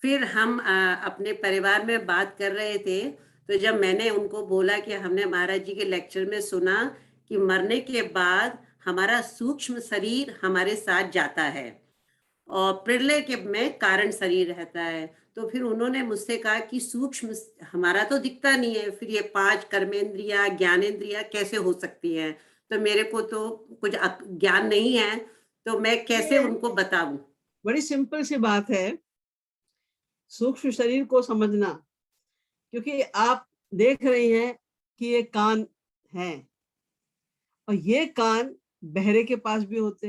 फिर हम अपने परिवार में बात कर रहे थे, तो जब मैंने उनको बोला कि हमने महाराज जी के लेक्चर में सुना कि मरने के बाद हमारा सूक्ष्म शरीर हमारे साथ जाता है और प्रलय के में कारण शरीर रहता है। तो फिर उन्होंने मुझसे कहा कि सूक्ष्म हमारा तो दिखता नहीं है, फिर ये 5 कर्मेंद्रियाँ, ज्ञानेंद्रियाँ कैसे हो सकती हैं? तो मेरे को तो कुछ ज्ञान नहीं है, तो मैं कैसे ये उनको बताऊँ? बड़ी सिंपल सी बात है, सूक्ष्म शरीर को समझना। क्योंकि आप देख रही हैं कि ये कान है, और ये कान बहरे के पास भी होते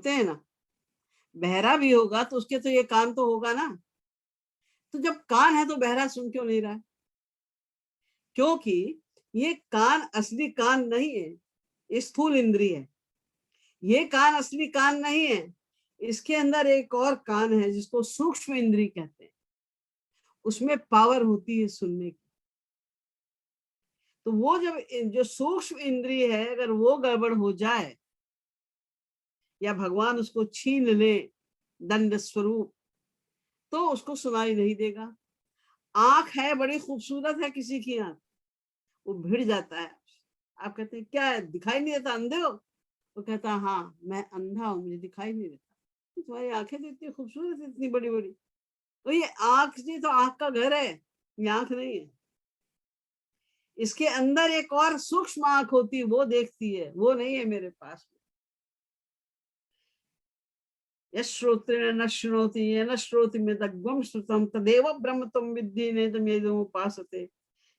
हैं ना। बहरा भी होगा तो उसके तो ये कान तो होगा ना। तो जब कान है तो बहरा सुन क्यों नहीं रहा है? क्योंकि ये कान असली कान नहीं है, ये स्थूल इंद्रिय है। ये कान असली कान नहीं है, इसके अंदर एक और कान है जिसको सूक्ष्म इंद्रिय कहते हैं। उसमें पावर होती है सुनने की। तो वो जब जो सूक्ष्म इंद्रिय है, अगर वो गड़बड़ हो जाए या भगवान उसको छीन ले दंड स्वरूप, तो उसको सुनाई नहीं देगा। आंख है, बड़ी खूबसूरत है किसी की आंख, वो भिड़ जाता है। आप कहते हैं क्या है, दिखाई नहीं देता, अंधे हो? वो कहता है हाँ मैं अंधा हूं, मुझे दिखाई नहीं देता। तो तुम्हारी आंखें तो इतनी खूबसूरत है, इतनी बड़ी बड़ी। तो ये आंख जी तो आंख का घर है, ये आंख नहीं है। इसके अंदर एक और सूक्ष्म आंख होती है, वो देखती है, वो नहीं है मेरे पास। यश्रोत्रेण न शृणोति येन श्रोति मृतग्वं श्रुतं तदेव ब्रह्म त्वं विद्धि नेदमेदमुपासते।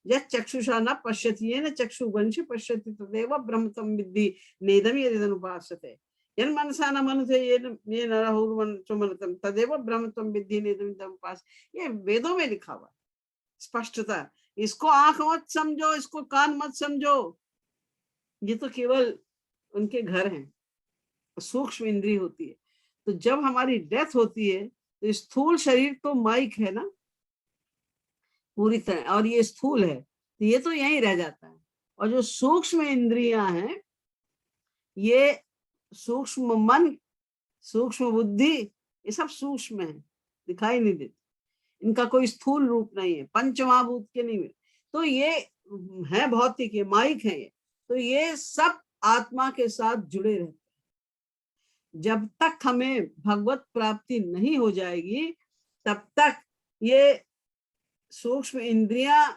यच्चक्षुषा न पश्यति येन चक्षुर्वंशि पश्यति तदेव ब्रह्म त्वं विद्धि नेदमेदमुपासते। यन्मनसा न मनुते येन राहुर्मनसं तदेव ब्रह्म त्वं विद्धि नेदमेदमुपासते। ये वेदों में लिखा हुआ स्पष्टता। इसको आंख मत समझो, इसको कान मत समझो, ये तो केवल उनके घर हैं, सूक्ष्म इंद्रिय होती है। तो जब हमारी डेथ होती है तो स्थूल शरीर तो माइक है ना पूरी तरह, और ये स्थूल है तो ये तो यहीं रह जाता है। और जो सूक्ष्म इंद्रियां हैं, ये सूक्ष्म मन, सूक्ष्म बुद्धि, ये सब सूक्ष्म है, दिखाई नहीं देती। इनका कोई स्थूल रूप नहीं है, पंचमहाभूत के नहीं है। तो ये है भौतिक, ये माइक है ये। तो ये सब आत्मा के साथ जुड़े रहते। जब तक हमें भगवत प्राप्ति नहीं हो जाएगी, तब तक ये सूक्ष्म इंद्रियां,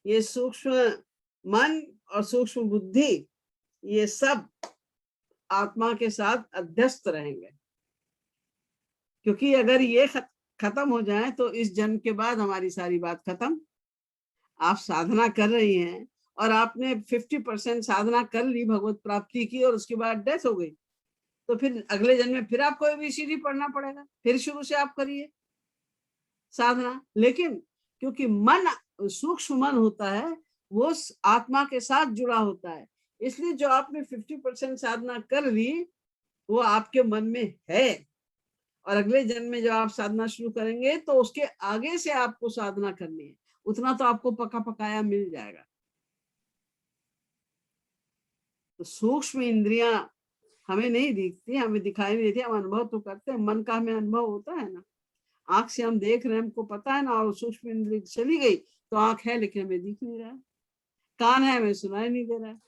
ये सूक्ष्म मन और सूक्ष्म बुद्धि, ये सब आत्मा के साथ अध्यस्त रहेंगे। क्योंकि अगर ये खत्म हो जाए तो इस जन्म के बाद हमारी सारी बात खत्म। आप साधना कर रही हैं और आपने 50% साधना कर ली भगवत प्राप्ति की, और उसके बाद डेथ हो गई, तो फिर अगले जन्म में फिर आपको एबीसीडी पढ़ना पड़ेगा, फिर शुरू से आप करिए साधना। लेकिन क्योंकि मन सूक्ष्म मन होता है, वो आत्मा के साथ जुड़ा होता है, इसलिए जो आपने 50% साधना कर ली वो आपके मन में है। और अगले जन्म में जब आप साधना शुरू करेंगे तो उसके आगे से आपको साधना करनी है, उतना तो आपको पका पकाया मिल जाएगा। तो सूक्ष्म इंद्रियां हमें नहीं दिखती, हमें दिखाई नहीं देती, हम अनुभव तो करते हैं, मन का हमें अनुभव होता है ना। आंख से हम देख रहे हैं, हमको पता है ना, और सूक्ष्म इंद्रिय चली गई तो आंख है लेकिन हमें दिख नहीं रहा है, कान है हमें सुनाई नहीं दे रहा है।